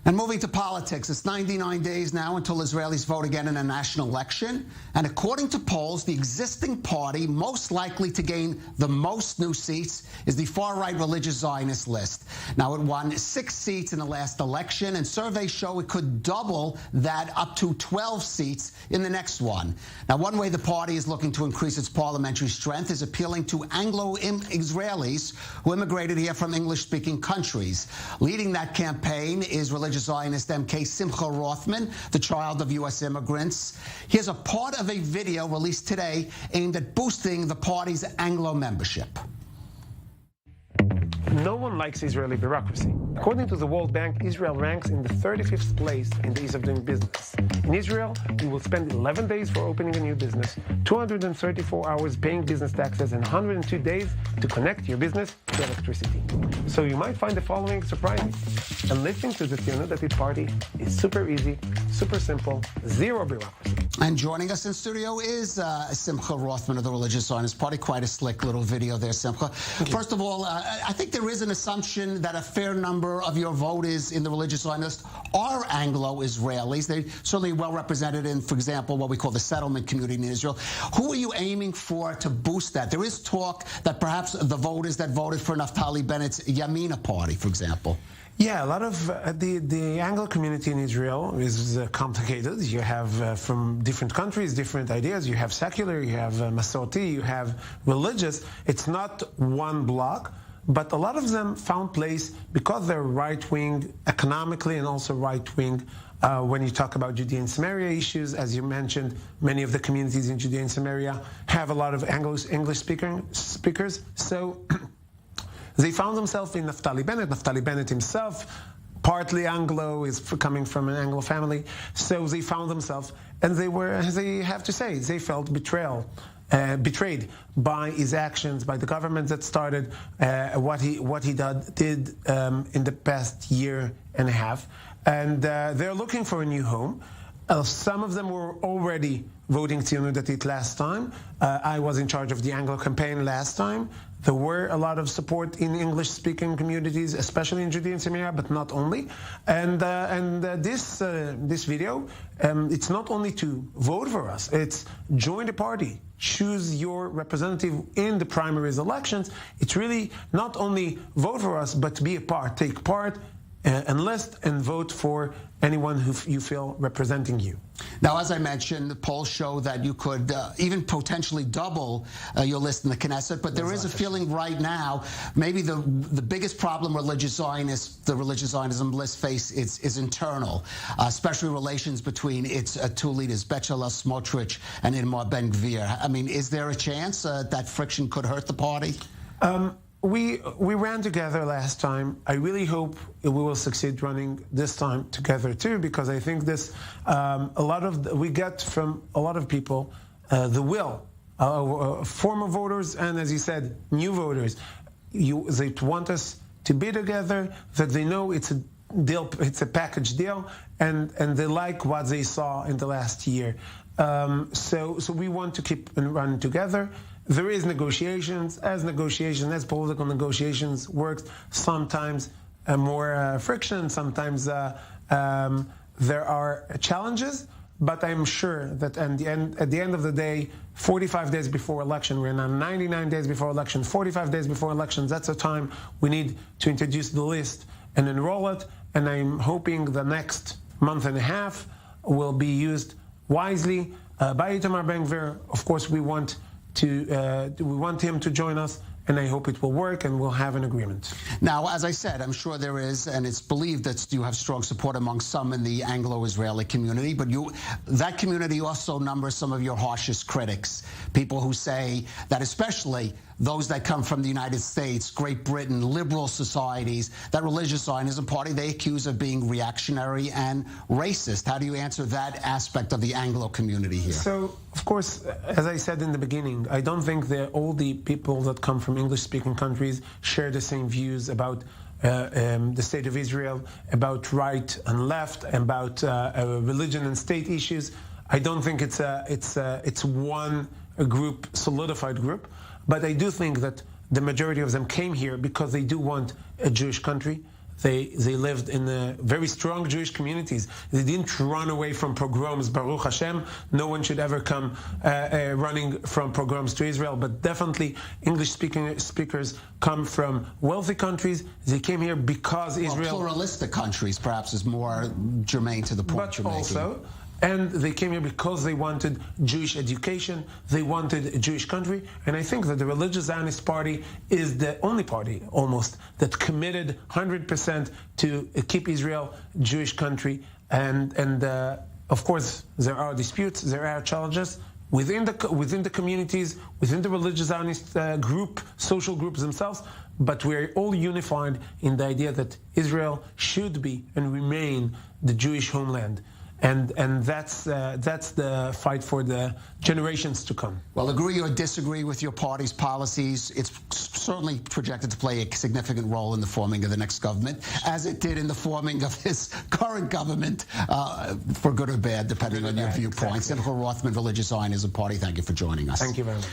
And moving to politics, it's 99 days now until Israelis vote again in a national election. And according to polls, the existing party most likely to gain the most new seats is the far-right religious Zionist list. Now, it won 6 seats in the last election, and surveys show it could double that up to 12 seats in the next one. Now, one way the party is looking to increase its parliamentary strength is appealing to Anglo-Israelis who immigrated here from English-speaking countries. Leading that campaign is religious Zionist MK Simcha Rothman, the child of U.S. immigrants. Here's a part of a video released today aimed at boosting the party's Anglo membership. No one likes Israeli bureaucracy. According to the World Bank, Israel ranks in the 35th place in the ease of doing business. In Israel, you will spend 11 days for opening a new business, 234 hours paying business taxes, and 102 days to connect your business to electricity. So you might find the following surprising. And listening to the Tzionut Party is super easy, super simple, zero bureaucracy. And joining us in studio is Simcha Rothman of the Religious Zionist Party. Quite a slick little video there, Simcha. First of all, I think there is an assumption that a fair number of your voters in the Religious Zionists are Anglo-Israelis. They're certainly well represented in, for example, what we call the settlement community in Israel. Who are you aiming for to boost that? There is talk that perhaps the voters that voted for Naftali Bennett's Yamina party, for example. Yeah, a lot of the Anglo community in Israel is complicated. You have from different countries, different ideas. You have secular, you have Masorti, you have religious. It's not one block, but a lot of them found place because they're right-wing economically and also right-wing when you talk about Judea and Samaria issues. As you mentioned, many of the communities in Judea and Samaria have a lot of English speakers. So they found themselves in Naftali Bennett. Naftali Bennett himself, partly Anglo, is coming from an Anglo family. So they found themselves, and they have to say, they felt betrayed by his actions, by the government that started what he did in the past year and a half. And they're looking for a new home. Some of them were already voting Tzionut Datit last time. I was in charge of the Anglo campaign last time. There were a lot of support in English-speaking communities, especially in Judea and Samaria, but not only. And this video, it's not only to vote for us, it's join the party, choose your representative in the primaries elections. It's really not only vote for us, but to be a part, take part, enlist and vote for anyone who you feel representing you. Now, as I mentioned, the polls show that you could even potentially double your list in the Knesset, but there is a feeling right now, maybe the biggest problem the religious Zionism list face is internal, especially relations between its two leaders, Bezalel Smotrich and Itamar Ben-Gvir. I mean, is there a chance that friction could hurt the party? We ran together last time. I really hope we will succeed running this time together too, because I think this we get from a lot of people the will, former voters and, as you said, new voters. They want us to be together, that they know it's a deal, it's a package deal, and they like what they saw in the last year. So we want to keep running together. There is negotiations, as political negotiations works. Sometimes more friction, sometimes there are challenges. But I'm sure that at the end of the day, 45 days before election, we're now 99 days before election, 45 days before elections, that's the time we need to introduce the list and enroll it. And I'm hoping the next month and a half will be used wisely by Itamar Ben-Gvir. Of course, we want him to join us, and I hope it will work and we'll have an agreement. Now, as I said, I'm sure there is, and it's believed that you have strong support among some in the Anglo-Israeli community, but that community also numbers some of your harshest critics, people who say that especially those that come from the United States, Great Britain, liberal societies, that religious Zionism party, they accuse of being reactionary and racist. How do you answer that aspect of the Anglo community here? So, of course, as I said in the beginning, I don't think that all the people that come from English-speaking countries share the same views about the state of Israel, about right and left, about religion and state issues. I don't think it's one group, solidified group. But I do think that the majority of them came here because they do want a Jewish country. They lived in very strong Jewish communities. They didn't run away from pogroms, Baruch Hashem. No one should ever come running from pogroms to Israel, but definitely English speakers come from wealthy countries. They came here because Israel... pluralistic countries perhaps is more germane to the point you're making. And they came here because they wanted Jewish education, they wanted a Jewish country, and I think that the Religious Zionist Party is the only party, almost, that committed 100% to keep Israel a Jewish country. And of course, there are disputes, there are challenges within the communities, within the Religious Zionist social groups themselves, but we're all unified in the idea that Israel should be and remain the Jewish homeland. And that's the fight for the generations to come. Well, agree or disagree with your party's policies, it's certainly projected to play a significant role in the forming of the next government, as it did in the forming of this current government, for good or bad, depending on your viewpoints. Exactly. Simcha Rothman, Religious Zionism Party, thank you for joining us. Thank you very much.